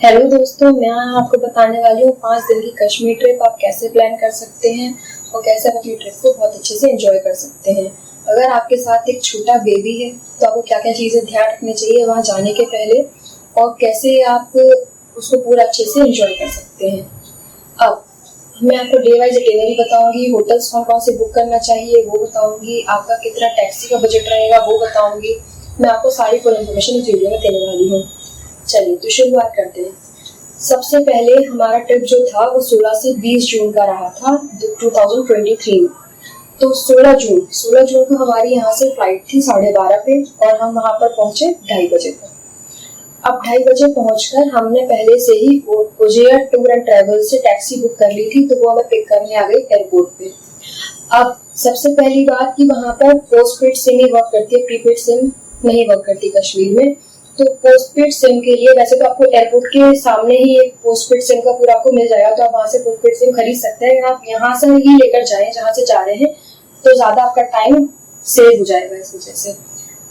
Hello दोस्तों, मैं आपको बताने वाली हूँ 5 दिन की कश्मीर ट्रिप आप कैसे प्लान कर सकते हैं और कैसे आप अपनी ट्रिप को बहुत अच्छे से एंजॉय कर सकते हैं। अगर आपके साथ एक छोटा बेबी है तो आपको क्या क्या चीज़ें ध्यान रखनी चाहिए वहाँ जाने के पहले और कैसे आप उसको पूरा अच्छे से एंजॉय कर सकते हैं। अब मैं आपको डे वाइज इटिनरी बताऊंगी, होटल्स कौन कौन से बुक करना चाहिए वो बताऊंगी, आपका कितना टैक्सी का बजट रहेगा वो बताऊंगी। मैं आपको सारी फुल इन्फॉर्मेशन इस वीडियो में देने वाली हूँ। चलिए तो शुरुआत करते हैं। सबसे पहले हमारा ट्रिप जो था वो 16 से 20 जून का रहा था 2023 में। तो 16 जून को हमारी यहाँ से फ्लाइट थी 12:30 पे और हम वहाँ पर पहुंचे 2:30 बजे तक। अब 2:30 बजे पहुंचकर हमने पहले से ही उजेयर टूर एंड ट्रेवल से टैक्सी बुक कर ली थी, तो वो हमें पिक करने आ गई एयरपोर्ट पे। अब सबसे पहली बात कि वहाँ पर पोस्टपेड सिम ही वर्क करती है, प्रीपेड सिम नहीं वर्क करती कश्मीर में। तो पोस्टपेड सिम के लिए वैसे तो आपको एयरपोर्ट के सामने ही एक पोस्टपेड सिम का पूरा आपको मिल जाएगा, तो आप वहाँ से पोस्टपेड सिम खरीद सकते हैं। आप यहाँ से ही लेकर जाएं जहाँ से जा रहे हैं तो ज्यादा आपका टाइम सेव हो जाएगा इस वजह से।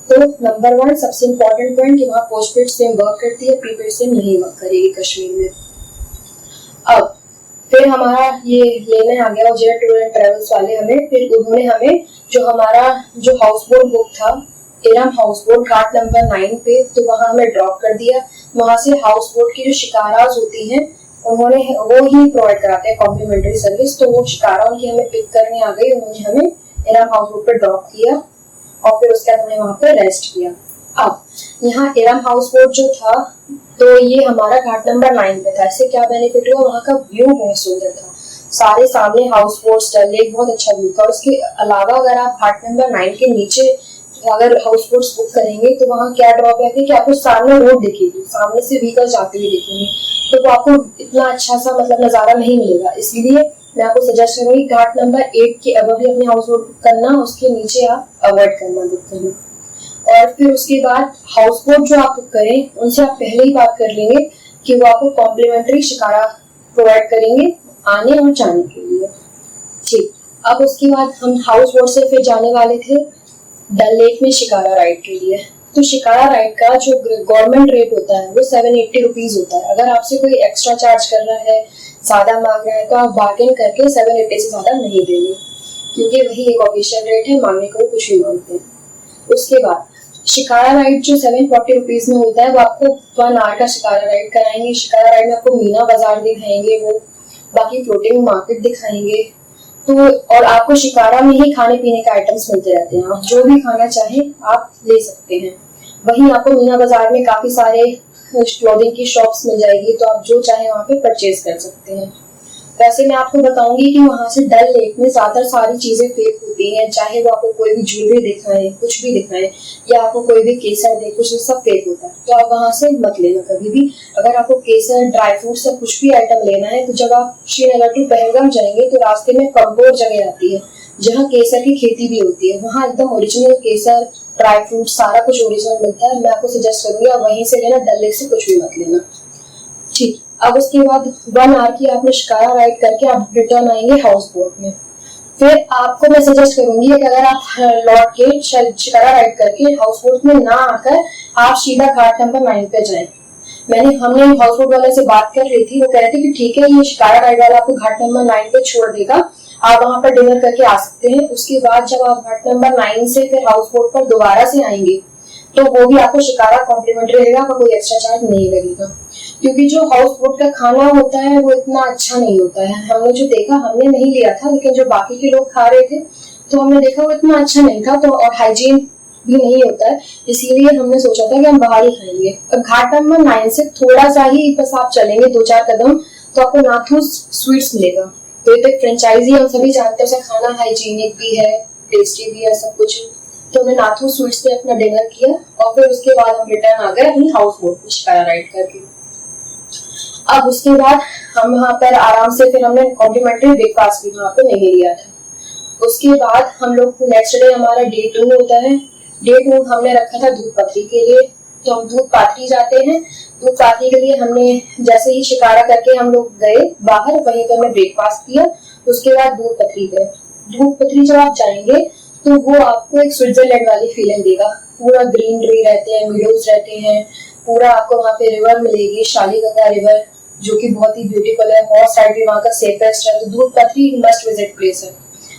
तो नंबर 1 सबसे इम्पोर्टेंट पॉइंट कि वहाँ पोस्टपेड सिम वर्क करती है, प्रीपेड सिम नहीं वर्क करेगी कश्मीर में। अब फिर हमारा ये लेने आ गया उजेयर टूर एंड ट्रेवल्स वाले हमें। फिर उन्होंने हमें जो हमारा जो हाउस बोट बुक था इरम हाउस बोट घाट नंबर 9 पे, तो वहां हमें ड्रॉप कर दिया। वहां से हाउस बोट की जो शिकाराज होती हैं उन्होंने वो ही प्रोवाइड कराते हैं कॉम्प्लीमेंट्री सर्विस, तो वो शिकारा उनकी हमें पिक करने आ गई। उन्होंने हमें इरम हाउस बोट पे ड्रॉप किया और फिर उसके बाद हमने वहां पे रेस्ट किया। अब यहाँ इरम हाउस बोट जो था तो ये हमारा घाट नंबर 9 पे था। इससे क्या बेनिफिट हुआ, वहाँ का व्यू बहुत सुंदर था, सारे सामने हाउस बोट डल लेक बहुत अच्छा व्यू था। उसके अलावा अगर आप घाट नंबर 9 के नीचे अगर हाउस बोट्स बुक करेंगे तो वहाँ क्या ड्रॉबैक है कि आपको सामने रोड दिखेगी, सामने से व्हीकल जाते हुए दिखेंगे, तो वो आपको इतना अच्छा सा नजारा नहीं मिलेगा। इसीलिए मैं आपको सजेस्ट करूंगी घाट नंबर 8 के अबव ही अपनी हाउस बोट बुक करना, उसके नीचे आप अवॉइड करना बुक करना। और फिर उसके बाद हाउस बोट जो आप बुक करें उनसे आप पहले ही बात कर लेंगे कि वो आपको कॉम्प्लीमेंट्री शिकारा प्रोवाइड करेंगे आने और जाने के लिए। ठीक, अब उसके बाद हम हाउस बोट से फिर जाने वाले थे डल लेक में शिकारा राइड के लिए। तो शिकारा राइड का जो गवर्नमेंट रेट होता है वो 780 रुपीज होता है। अगर आपसे कोई एक्स्ट्रा चार्ज कर रहा है, ज्यादा मांग रहा है, तो आप बार्गेन करके 780 से ज्यादा नहीं देंगे, क्योंकि वही एक ऑफिशियल रेट है, मांगने को कुछ भी मांगते हैं। उसके बाद शिकारा राइड जो 740 रुपीज में होता है वो आपको 1 आवर का शिकारा राइड कराएंगे। शिकारा राइड में आपको मीना बाजार दिखाएंगे, वो बाकी फ्लोटिंग मार्केट दिखाएंगे। तो और आपको शिकारा में ही खाने पीने के आइटम्स मिलते रहते हैं, आप जो भी खाना चाहें आप ले सकते हैं। वहीं आपको मीना बाजार में काफी सारे क्लोथिंग की शॉप्स मिल जाएगी, तो आप जो चाहे वहाँ पे परचेज कर सकते हैं। वैसे मैं आपको बताऊंगी कि वहां से डल लेक में ज्यादातर सारी चीजें फेक होती हैं, चाहे वो आपको कोई भी ज्वेलरी दिखाए, कुछ भी दिखाए, या आपको कोई भी केसर दे, कुछ सब फेक होता है, तो आप वहां से मत लेना कभी भी। अगर आपको केसर, ड्राई फ्रूट्स या कुछ भी आइटम लेना है तो जब आप श्रीनगर टू पहलगाम जाएंगे तो रास्ते में कम्बोर जगह आती है जहाँ केसर की खेती भी होती है। वहाँ एकदम ओरिजिनल केसर, ड्राई फ्रूट सारा कुछ ओरिजिनल मिलता है। मैं आपको सजेस्ट करूंगी आप वहीं से लेना, डल लेक से कुछ भी मत लेना। ठीक, अब उसके बाद 1 आवर की आपने शिकारा राइड करके आप रिटर्न आएंगे हाउस बोट में। फिर आपको मैं सजेस्ट करूंगी कि अगर आप लौट के शिकारा राइड करके हाउस बोट में ना आकर आप सीधा घाट नंबर 9 पे जाएं। हमने हाउस बोट वाले से बात कर रही थी, वो कह रहे थे कि ठीक है ये शिकारा राइड वाला आपको घाट नंबर 9 पे छोड़ देगा, आप वहां पर डिनर करके आ सकते हैं। उसके बाद जब आप घाट नंबर 9 से फिर हाउस बोट पर दोबारा से आएंगे तो वो भी आपको शिकारा कॉम्प्लीमेंट्री रहेगा, आपका कोई एक्स्ट्रा चार्ज नहीं लगेगा। क्योंकि जो हाउस बोट का खाना होता है वो इतना अच्छा नहीं होता है। हमने जो देखा, हमने नहीं लिया था लेकिन जो बाकी के लोग खा रहे थे तो हमने देखा वो इतना अच्छा नहीं था, तो और हाइजीन भी नहीं होता है, इसीलिए हमने सोचा था कि हम बाहर ही खाएंगे। अब घाट नंबर 9 से थोड़ा सा ही बस आप चलेंगे 2-4 कदम तो आपको नाथू स्वीट्स मिलेगा। तो ये फ्रेंचाइजी हम सभी जानते हैं, उसका खाना हाइजीनिक भी है, टेस्टी भी है, सब कुछ। तो हमने नाथू स्वीट्स पे अपना डिनर किया और फिर उसके बाद हम रिटर्न आ गए अपनी हाउस बोट में शिकारा राइड करके। अब उसके बाद हम वहाँ पर आराम से फिर हमने कॉम्प्लीमेंट्री ब्रेकफास्ट भी वहाँ पे नहीं लिया था। उसके बाद हम लोग नेक्स्ट डे हमारा डे 2 होता है। डे 2 हमने रखा था दूध पथरी के लिए, तो हम दूध पाथरी जाते हैं। दूध पाथरी के लिए हमने जैसे ही शिकारा करके हम लोग गए बाहर, वहीं पर हमने ब्रेकफास्ट किया। उसके बाद दूध पथरी गए। दूध पथरी जब आप जाएंगे तो वो आपको एक स्विट्जरलैंड वाली फीलिंग देगा। पूरा ग्रीनरी रहते हैं, मीडोज रहते हैं, पूरा आपको वहाँ पे रिवर मिलेगी, शालीगंगा रिवर, जो कि बहुत ही ब्यूटीफुल है। हॉर्स राइड भी वहाँ का सेफेस्ट है, तो दूध पथरी मस्ट विजिट प्लेस है।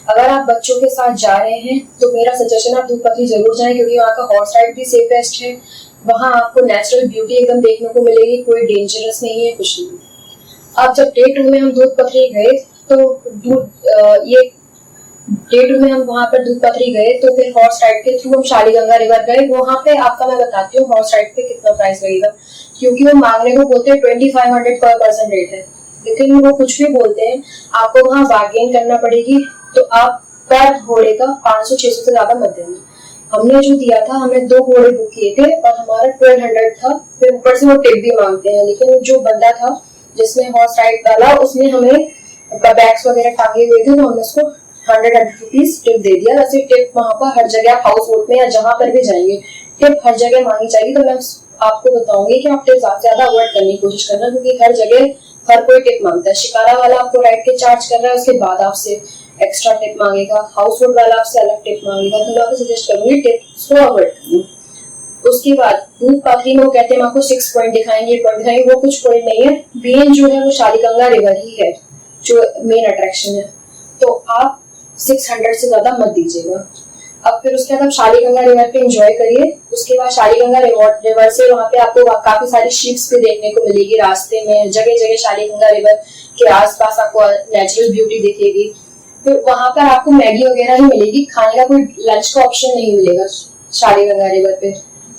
अगर आप बच्चों के साथ जा रहे हैं तो मेरा सजेशन आप दूध पथरी जरूर जाएं, क्योंकि वहाँ का हॉर्स राइड भी सेफेस्ट है। वहाँ आपको नेचुरल ब्यूटी एकदम देखने को मिलेगी, कोई डेंजरस नहीं है, कुछ नहीं। अब जब डे 2 में हम दूध पथरी गए तो ये डे 2 में हम वहाँ पर दूध पथरी गए, तो फिर हॉर्स राइड के थ्रू हम शालीगंगा रिवर गए। वहाँ पे आपका मैं बताती हूँ हॉर्स राइड पे कितना प्राइस लगेगा, क्योंकि वो मांगने को बोलते हैं 2500 पर पर्सन रेट है, लेकिन वो कुछ भी बोलते हैं, आपको वहाँ बार्गेन करना पड़ेगी। तो आप पर घोड़े का 500-600 से ज्यादा मत देना। हमने जो दिया था, हमने 2 घोड़े बुक किए थे और हमारा 1200 था, फिर ऊपर से वो टिप भी मांगते हैं। लेकिन जो बंदा था जिसने हॉर्स राइड डाला, उसने हमें बैग्स वगैरह टांगे हुए थे, तो हमने उसको 100 रुपीज टिप दे दिया। वैसे टिप वहाँ पर हर जगह, हाउस बोट में या जहाँ पर भी जाएंगे, टिप हर जगह मांगी जाएगी। तो मैं आपको बताऊंगी कि आप टिप ज्यादा अवॉइड करने की कोशिश करना, क्योंकि हर जगह हर कोई टिप मांगता है। शिकारा वाला आपको राइड के चार्ज कर रहा है, उसके बाद आपसे एक्स्ट्रा टिप मांगेगा, हाउस बोट वाला आपसे अलग टिप मांगेगा। तो मैं आपको सजेस्ट करूंगी टिप्स को अवॉइड करना। उसके बाद दूध पाथरी में वो कहते हैं आपको 6 पॉइंट दिखाएंगे, पॉइंट दिखाएंगे, वो कुछ पॉइंट नहीं है। मेन जो है वो शालीगंगा रिवर ही है जो मेन अट्रैक्शन है। तो आप 600 से ज्यादा मत दीजिएगा। अब फिर उसके बाद आप शालीगंगा रिवर पे एंजॉय करिए। उसके बाद शालीगंगा रिवर से वहाँ पे आपको काफी सारी शिप्स भी देखने को मिलेगी रास्ते में, जगह जगह शालीगंगा रिवर के आसपास आपको नेचुरल ब्यूटी दिखेगी। फिर वहां पर आपको मैगी वगैरह ही मिलेगी, खाने का कोई लंच का ऑप्शन नहीं मिलेगा शालीगंगा रिवर पे।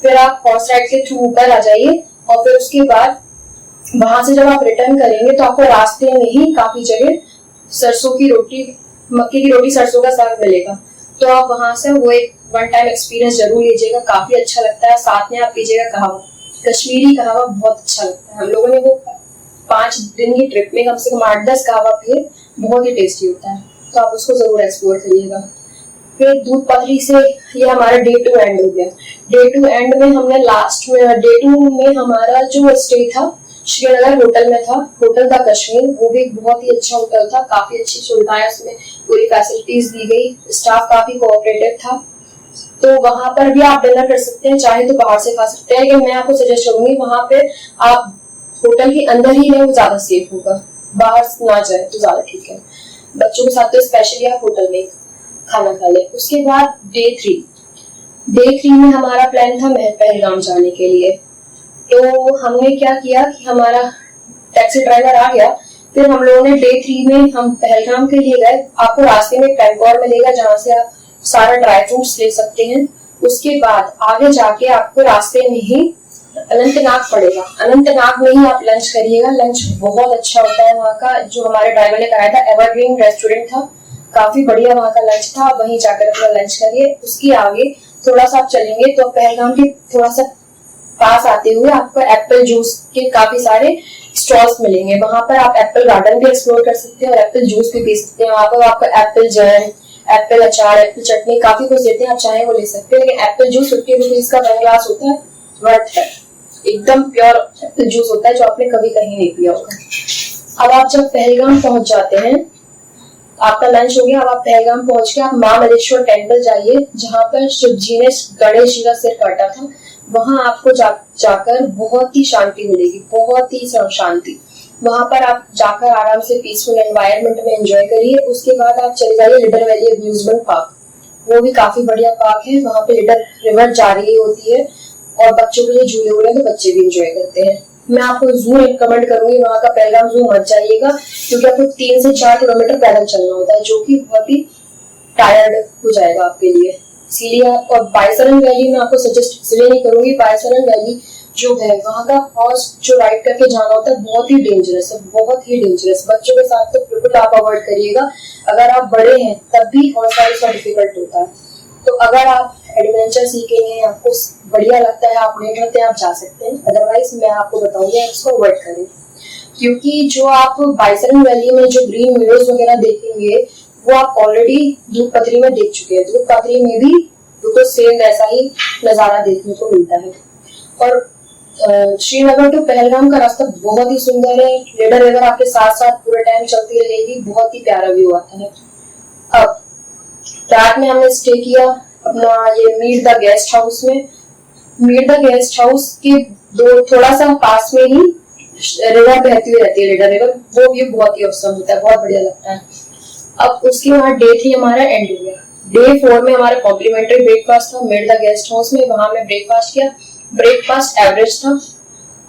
फिर आप हॉर्स राइड के थ्रू ऊपर आ जाइए, और फिर उसके बाद वहां से जब आप रिटर्न करेंगे तो आपको रास्ते में ही काफी जगह सरसों की रोटी, मक्के की रोटी, सरसों का साग मिलेगा। तो आप वहां से वो एक वन टाइम एक्सपीरियंस जरूर लीजिएगा, काफी अच्छा लगता है। साथ में आप पीजिएगा कहवा, कश्मीरी कहवा बहुत अच्छा लगता है। हम लोगों ने वो 5 दिन की ट्रिप में कम से कम 8-10 कहवा पिए, बहुत ही टेस्टी होता है। तो आप उसको जरूर एक्सप्लोर करिएगा। फिर दूध पथरी से ये हमारा डे 2 एंड हो गया। डे 2 एंड में हमने लास्ट में डे 2 में हमारा जो स्टे था श्रीनगर होटल में था, होटल था कश्मीर। वो भी बहुत ही अच्छा होटल था, काफी अच्छी सुविधाएं उसमें, पूरी फैसिलिटीज दी गई, स्टाफ काफी कोऑपरेटिव था। तो वहां पर भी आप डिनर कर सकते हैं, चाहे तो बाहर से खा सकते हैं, लेकिन मैं आपको सजेस्ट करूंगी वहां पे आप होटल के अंदर ही रहे, वो ज्यादा सेफ होगा, बाहर ना जाए तो ज्यादा ठीक है। बच्चों के साथ तो स्पेशली आप होटल में खाना खा ले। उसके बाद डे 3 में हमारा प्लान था पहलगाम जाने के लिए। तो हमने क्या किया कि हमारा टैक्सी ड्राइवर आ गया, फिर हम लोगों ने डे 3 में हम पहलगाम के लिए गए। आपको रास्ते में टेम्पोर मिलेगा जहाँ से आप सारा ड्राई फ्रूट्स ले सकते हैं। उसके बाद आगे जाके आपको रास्ते में ही अनंतनाग पड़ेगा, अनंतनाग में ही आप लंच करिएगा। लंच बहुत अच्छा होता है वहाँ का, जो हमारे ड्राइवर ने कराया था, एवरग्रीन रेस्टोरेंट था, काफी बढ़िया वहाँ का लंच था। वहीं जाकर अपना लंच करिए। उसके आगे थोड़ा सा आप चलेंगे तो पहलगाम के थोड़ा सा पास आते हुए आपको एप्पल जूस के काफी सारे स्टॉल्स मिलेंगे। वहां पर आप एप्पल गार्डन भी एक्सप्लोर कर सकते हैं और एप्पल जूस भी पी सकते हैं। वहां पर आपको एप्पल जैम, एप्पल अचार, एप्पल चटनी काफी कुछ देते हैं, आप चाहे वो ले सकते हैं। लेकिन एप्पल जूस 50 रुपीज का 1 ग्लास होता है, वर्थ है, एकदम प्योर एप्पल जूस होता है जो आपने कभी कहीं नहीं पिया होगा। अब आप जब पहलगाम पहुंच जाते हैं, आपका लंच हो गया, अब आप पहलगाम पहुंच के आप महाबलेश्वर टेम्पल जाइए, जहाँ पर शिव जी ने गणेश जी का सिर काटा था। वहां आपको जाकर बहुत ही शांति मिलेगी, बहुत ही शांति। वहां पर आप जाकर आराम से पीसफुल एनवायरनमेंट में एंजॉय करिए। उसके बाद आप चले जाइए लिडर वैली अम्यूजमेंट पार्क, वो भी काफी बढ़िया पार्क है। वहां पे लिडर रिवर जा रही होती है और बच्चों के लिए झूले हुए हैं, तो बच्चे भी एंजॉय करते हैं। मैं आपको जू रिकमेंड करूंगी, वहां का पहलगाम जू मत जाइएगा, क्योंकि आपको 3 से 4 किलोमीटर पैदल चलना होता है, जो कि बहुत ही टायर्ड हो जाएगा आपके लिए। इसीलिए और बायसरन वैली में आपको सजेस्ट इसलिए नहीं करूंगी, बायसरन वैली जो है वहां का हॉर्स जो राइड करके जाना होता है बहुत ही डेंजरस है, बहुत ही डेंजरस। बच्चों के साथ तो बिल्कुल आप अवॉइड करिएगा। अगर आप बड़े हैं तब भी हॉर्स राइड थोड़ा डिफिकल्ट होता है। तो अगर आप एडवेंचर सीखेंगे, आपको बढ़िया लगता है, आप नहीं करते, आप जा सकते हैं। अदरवाइज मैं आपको बताऊंगी इसको अवॉइड करें, क्योंकि जो आप बायसरन वैली में जो ग्रीन मीडोज वगैरह देखेंगे वो आप ऑलरेडी दूध पथरी में देख चुके हैं। दूध पथरी में भी बिल्कुल सेम वैसा ही नजारा देखने को मिलता है। और श्रीनगर टू पहलगाम का रास्ता बहुत ही सुंदर है। लिडर रिवर आपके साथ साथ पूरे टाइम चलती रहेगी, बहुत ही प्यारा व्यू आता है। अब रात में हमने स्टे किया अपना ये मीट द गेस्ट हाउस में। मीट द गेस्ट हाउस के दो थोड़ा सा पास में ही रिवर बहती हुई रहती है, लिडर रिवर, वो व्यू बहुत ही औसम होता है, बहुत बढ़िया लगता है। अब उसके बाद डे 3 हमारा एंड हो गया। डे 4 में हमारा कॉम्प्लीमेंट्री ब्रेकफास्ट था मेड द गेस्ट हाउस में, वहां हमने ब्रेकफास्ट किया। ब्रेकफास्ट एवरेज था,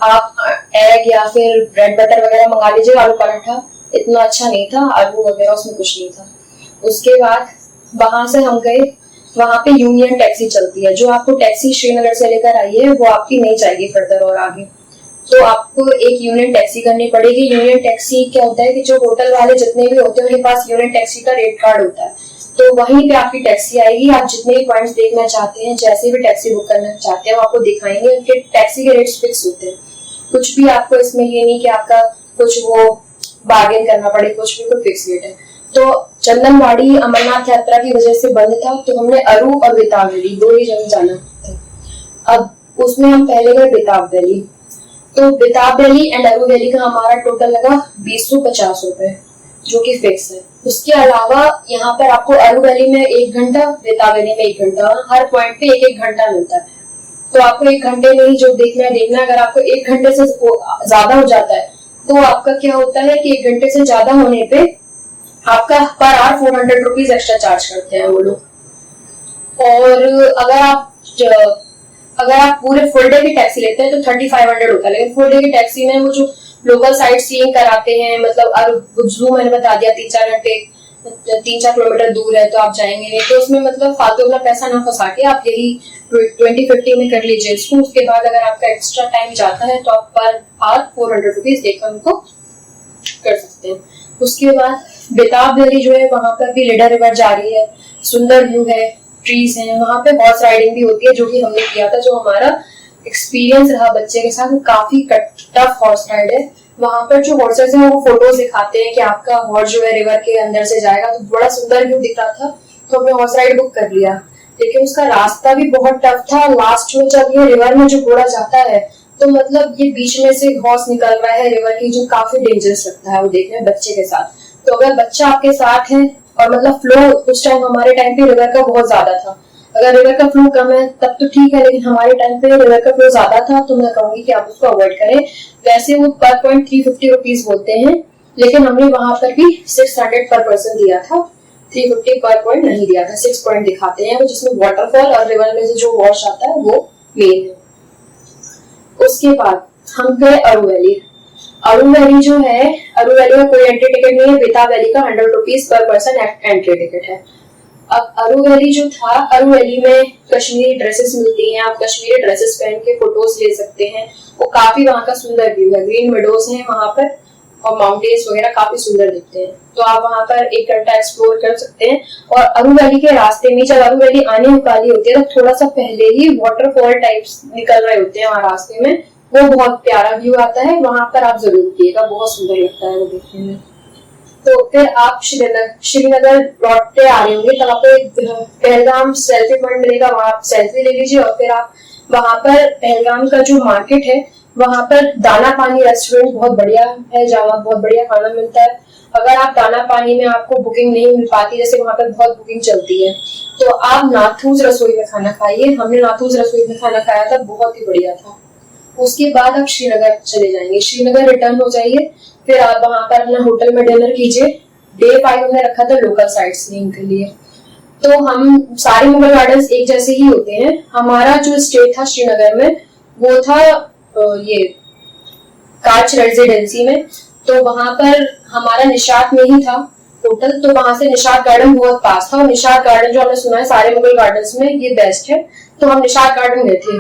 आप एग या फिर ब्रेड बटर वगैरह मंगा लीजिए, आलू पराठा इतना अच्छा नहीं था, आलू वगैरह उसमें कुछ नहीं था। उसके बाद वहां से हम गए, वहां पे यूनियन टैक्सी चलती है, जो आपको टैक्सी श्रीनगर से लेकर आई है वो आपकी नहीं जाएगी फर्दर और आगे, तो आपको एक यूनियन टैक्सी करनी पड़ेगी। यूनियन टैक्सी क्या होता है कि जो होटल वाले जितने भी होते हैं उनके पास यूनियन टैक्सी का रेट कार्ड होता है, तो वहीं पे आपकी टैक्सी आएगी। आप जितने भी पॉइंट्स देखना चाहते हैं, जैसे भी टैक्सी बुक करना चाहते हैं, वो आपको दिखाएंगे। उनके टैक्सी के रेट्स फिक्स होते हैं, कुछ भी आपको इसमें ये नहीं कि आपका कुछ वो बार्गेन करना पड़े, कुछ भी कोई फिक्स रेट है। तो चंदनवाड़ी अमरनाथ यात्रा की वजह से बंद था, तो हमने अरू और बेताब वैली दो ही जगह जाना था। अब उसमें हम पहले गए बेताब वैली, तो बेताब वैली एंड अरू वैली का हमारा टोटल लगा 2050 रुपए, जो कि फिक्स है। उसके अलावा यहाँ पर आपको अरू वैली में 1 घंटा, बेताब वैली में 1 घंटा, हर पॉइंट पे 1-1 घंटा मिलता है, तो आपको 1 घंटे में ही जो देखना है देखना है। अगर आपको 1 घंटे से ज्यादा हो जाता है तो आपका क्या होता है कि 1 घंटे से ज्यादा होने पे आपका per hour 400 rupees extra charge करते हैं वो लोग। और अगर आप पूरे फुल डे की टैक्सी लेते हैं तो 3500 होता है, लेकिन फुल डे की टैक्सी में वो जो लोकल साइट सीइंग कराते हैं, मतलब जू मैंने बता दिया 3-4 घंटे 3-4 किलोमीटर दूर है तो आप जाएंगे नहीं, तो उसमें मतलब फालतू अपना पैसा ना फंसा के आप यही 2050 में कर लीजिए इसको। उसके बाद अगर आपका एक्स्ट्रा टाइम जाता है तो आप पर आवर 400 रुपीज देकर उनको कर सकते हैं। उसके बाद बेताब वैली जो है वहां पर भी लिडर रिवर जा रही है, सुंदर व्यू है, ट्रीज हैं, वहां पे हॉर्स राइडिंग भी होती है, जो कि हमने किया था। जो हमारा एक्सपीरियंस रहा बच्चे के साथ, काफी टफ हॉर्स राइड है। वहां पर जो हॉर्सेस हैं वो फोटोज दिखाते हैं कि आपका हॉर्स जो है रिवर के अंदर से जाएगा, तो बड़ा सुंदर व्यू दिख रहा था, तो हमने हॉर्स राइड बुक कर लिया। लेकिन उसका रास्ता भी बहुत टफ था। लास्ट में जब ये रिवर में जो घोड़ा जाता है तो मतलब ये बीच में से हॉर्स निकल रहा है रिवर की, जो काफी डेंजरस लगता है वो देखने बच्चे के साथ। तो अगर बच्चा आपके साथ है और मतलब फ्लो उस टाइम हमारे टाइम पे रिवर का बहुत ज्यादा था, अगर रिवर का फ्लो कम है तब तो ठीक है, लेकिन हमारे टाइम पे रिवर का फ्लो ज्यादा था, तो मैं कहूंगी कि आप उसको अवॉइड करें। वैसे वो पर पॉइंट 350 रुपीज बोलते हैं, लेकिन हमने वहां पर भी 600 पर पर्सन दिया था, 350 पर पॉइंट नहीं दिया था। 6 पॉइंट दिखाते हैं जिसमें वाटरफॉल और रिवर में से जो वॉश आता है वो मेन है। उसके बाद हम गए अरू वैली। अरू वैली जो है, अरू वैली का कोई एंट्री टिकट नहीं है, बेताब वैली का 100 rupees per person entry ticket है। अब अरू वैली जो था, अरू वैली में कश्मीरी ड्रेसेस मिलती हैं, आप कश्मीरी ड्रेसेस पहन के फोटोज ले सकते हैं। वो काफी वहाँ का सुंदर व्यू है, ग्रीन मेडोज हैं वहां पर और माउंटेन्स वगैरह काफी सुंदर दिखते हैं, तो आप वहां पर 1 घंटा एक्सप्लोर कर सकते हैं। और अरू वैली के रास्ते में जब अरू वैली आने वाली होती है तो थोड़ा सा पहले ही वाटरफॉल टाइप्स निकल रहे होते हैं वहां रास्ते में, वो बहुत प्यारा व्यू आता है, वहां पर आप जरूर देखिएगा, बहुत सुंदर लगता है वो देखने में। तो फिर आप श्रीनगर लौटते आ रहे होंगे तब आपको पहलगाम सेल्फी पॉइंट मिलेगा, वहां आप सेल्फी ले लीजिए। और फिर आप वहां पर पहलगाम का जो मार्केट है वहां पर दाना पानी रेस्टोरेंट बहुत बढ़िया है, जहाँ बहुत बढ़िया खाना मिलता है। अगर आप दाना पानी में आपको बुकिंग नहीं मिल पाती, जैसे वहां पर बहुत बुकिंग चलती है, तो आप नाथूज रसोई में खाना खाइए। हमने नाथूज रसोई में खाना खाया था, बहुत ही बढ़िया था। उसके बाद आप श्रीनगर चले जाएंगे, श्रीनगर रिटर्न हो जाइए, फिर आप वहां पर अपना होटल में डिनर कीजिए। डे 5 हमने रखा था लोकल साइट सीइंग के लिए, तो हम सारे मुगल गार्डन्स एक जैसे ही होते हैं। हमारा जो स्टे था श्रीनगर में वो था ये काच रेजिडेंसी में, तो वहां पर हमारा निशात में ही था होटल, तो वहां से निशात गार्डन बहुत पास था। और निशात गार्डन जो हमने सुना है सारे मुगल गार्डन्स में ये बेस्ट है, तो हम निशात गार्डन गए थे।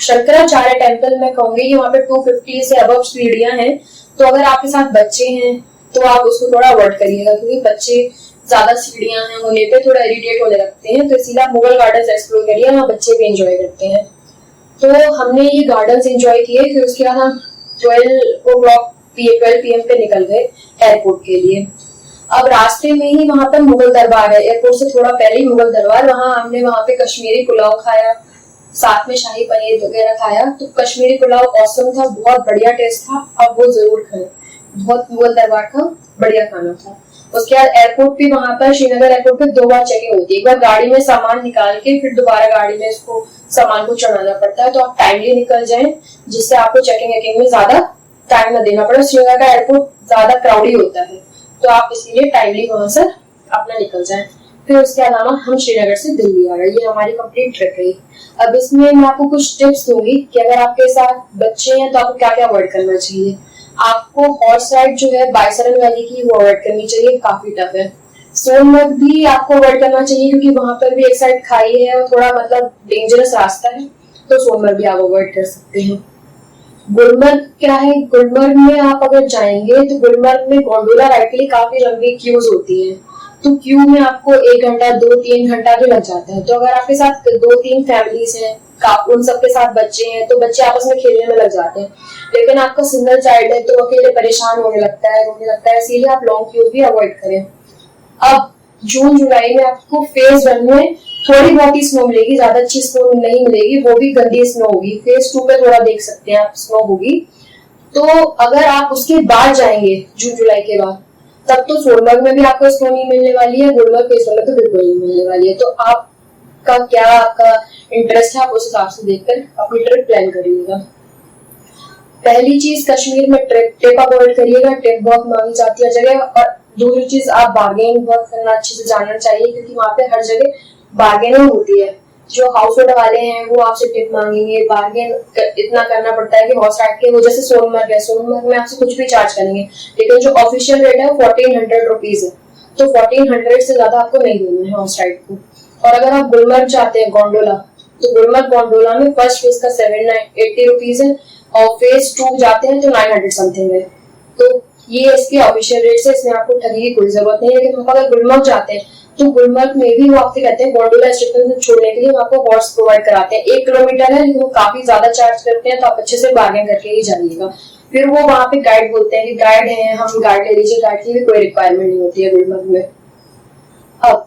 शंकराचार्य टेम्पल में कहूंगी कि वहां पे 250 से अबव सीढ़ियां हैं, तो अगर आपके साथ बच्चे हैं तो आप उसको थोड़ा अवॉइड करिएगा, क्योंकि बच्चे ज्यादा सीढ़ियां हैं होने पे थोड़ा इरिटेट होने लगते हैं, तो इसीलिए आप मुगल गार्डन एक्सप्लोर करिए, वहाँ बच्चे भी एंजॉय करते हैं। तो हमने ये गार्डन एंजॉय किए, फिर उसके बाद हम 12 PM पे निकल गए एयरपोर्ट के लिए। अब रास्ते में ही वहां पर मुगल दरबार है, एयरपोर्ट से थोड़ा पहले ही मुगल दरबार, हमने वहां पे कश्मीरी पुलाव खाया, साथ में शाही पनीर वगैरह खाया। तो कश्मीरी पुलाव औसम था, बहुत बढ़िया टेस्ट था, आप वो जरूर खाएं, बहुत मुगल दरबार का बढ़िया खाना था। उसके बाद एयरपोर्ट पे, वहां पर श्रीनगर एयरपोर्ट पे 2 बार चेकिंग होती है। एक बार गाड़ी में सामान निकाल के फिर दोबारा गाड़ी में इसको सामान को चढ़ाना पड़ता है। तो आप टाइमली निकल जाएं, जिससे आपको चेकिंग वेकिंग में ज्यादा टाइम न देना पड़े। श्रीनगर का एयरपोर्ट ज्यादा क्राउडी होता है, तो आप इसीलिए टाइमली वहां से अपना निकल जाएं। फिर उसके अलावा हम श्रीनगर से दिल्ली आ गए। ये हमारी कंप्लीट ट्रिप रही। अब इसमें मैं आपको कुछ टिप्स दूंगी कि अगर आपके साथ बच्चे हैं तो आपको क्या क्या अवॉइड करना चाहिए। आपको हॉर्स राइड जो है बाइसरन वैली की, वो अवॉइड करनी चाहिए, काफी टफ है। सोनमर्ग भी आपको अवॉइड करना चाहिए, क्योंकि वहां पर भी एक साइड खाई है और थोड़ा मतलब डेंजरस रास्ता है, तो सोनमर्ग भी आप अवॉइड कर सकते हैं। गुलमर्ग क्या है, गुलमर्ग में आप अगर जाएंगे तो गुलमर्ग में गोंडोला राइड के लिए काफी लंबी क्यूज होती है, तो क्यू में आपको 1 घंटा 2-3 घंटा भी लग जाता है। तो अगर आपके साथ 2-3 फैमिलीज हैं, उन सबके साथ बच्चे हैं, तो बच्चे आपस में खेलने में लग जाते हैं। लेकिन आपका सिंगल चाइल्ड है तो अकेले परेशान होने लगता है, रोने लगता है, इसीलिए आप लॉन्ग क्यूज भी अवॉइड करें। अब जून जुलाई में आपको फेज 1 में थोड़ी बहुत ही स्नो मिलेगी, ज्यादा अच्छी स्नो नहीं मिलेगी, वो भी गंदी स्नो होगी। फेज 2 में थोड़ा देख सकते हैं आप, स्नो होगी। तो अगर आप उसके बाद जाएंगे जून जुलाई के बाद, तब तो सोनमर्ग में भी आपको स्नो नहीं मिलने वाली है, गुलमर्ग फेज 1 में तो बिल्कुल नहीं मिलने वाली है। तो आपका क्या, आपका इंटरेस्ट है, आप उस हिसाब से देखकर अपनी ट्रिप प्लान करिएगा। पहली चीज, कश्मीर में टिप अवॉइड करिएगा, टिप बहुत मांगी जाती है जगह। और दूसरी चीज, आप बार्गेनिंग बहुत करना अच्छे से जानना चाहिए, क्योंकि वहां पे हर जगह बार्गेनिंग होती है। जो हाउस होल्ड वाले हैं वो आपसे टिप मांगेंगे, बार्गेन इतना करना पड़ता है कि हॉर्स राइड के वजह से सोनमर्ग है, सोनमर्ग में आपसे कुछ भी चार्ज करेंगे, लेकिन जो ऑफिशियल रेट है वो 1400 रुपीज है। तो 1400 से ज्यादा आपको नहीं देना है हॉर्स राइड को। और अगर आप गुलमर्ग जाते हैं गोंडोला, तो गुलमर्ग गोंडोला में फर्स्ट फेज का 780 रुपीज है, और फेज 2 जाते हैं तो 900 समथिंग है। तो ये इसके ऑफिशियल रेट से, इसमें आपको ठगी की कोई जरूरत नहीं है। लेकिन हम अगर गुलमर्ग जाते हैं तो गुलमर्ग में भी वो आपसे कहते हैं गोंडोला स्टेशन से छोड़ने के लिए आपको हॉर्स प्रोवाइड कराते हैं। 1 किलोमीटर है, लेकिन वो काफी ज्यादा चार्ज करते हैं, तो आप अच्छे से बार्गेन करके ही जाइएगा। फिर वो वहां पे गाइड बोलते हैं कि गाइड है, हम गाइड ले लीजिए, गाइड की भी कोई रिक्वायरमेंट नहीं होती है गुलमर्ग में। अब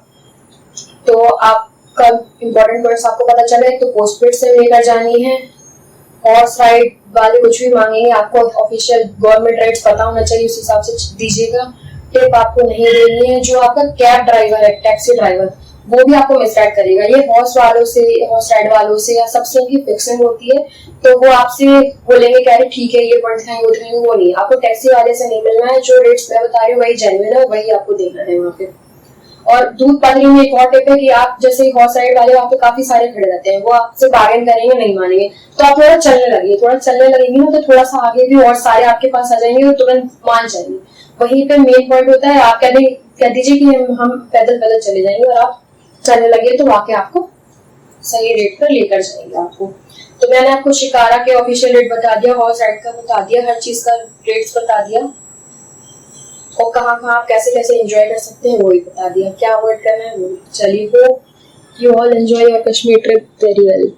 तो आपका इंपॉर्टेंट वर्ड्स आपको पता चले, तो पोस्टपेड से लेकर जानी है। हॉर्स राइड वाले कुछ भी मांगेंगे, आपको ऑफिशियल गवर्नमेंट रेट्स पता होना चाहिए, उस हिसाब से दीजिएगा। टिप आपको नहीं देनी है। जो आपका कैब ड्राइवर है, टैक्सी ड्राइवर, वो भी आपको मिसगाइड करेगा। ये हॉर्स वालों से, हॉर्स राइड वालों से या सबसे उनकी फिक्सिंग होती है, तो वो आपसे बोलेंगे क्या ठीक है ये पॉइंट खाएंगे, वो दिखाएंगे, वो नहीं। आपको टैक्सी वाले से नहीं मिलना है। जो रेट्स मैं बता रही हूँ वही जेन्युइन है, वही आपको देना है वहाँ पे। और दूध पानी में एक और टिप है कि आप जैसे हॉर्स राइड वाले वहाँ पे काफी सारे खड़े रहते हैं, वो आपसे बार्गेन करेंगे, नहीं मानेंगे, तो आप थोड़ा चलने लगिए। थोड़ा चलने लगेंगे ना, तो थोड़ा सा आगे भी और सारे आपके पास आ जाएंगे, तो तुरंत मान जाएंगे। वहीं पे मेन पॉइंट होता है, आप कह दीजिए कि हम पैदल पैदल चले जाएंगे, और आप चलने लगे तो वहां आपको सही रेट पर लेकर जाएंगे आपको। तो मैंने आपको शिकारा के ऑफिशियल रेट बता दिया, हॉर्स राइड का बता दिया, हर चीज का रेट्स बता दिया, और कहाँ कहाँ आप कैसे कैसे एंजॉय कर सकते हैं वो भी बता दिया, क्या अवॉइड करना है वो। चलिए, hope you all enjoy your Kashmir trip very well.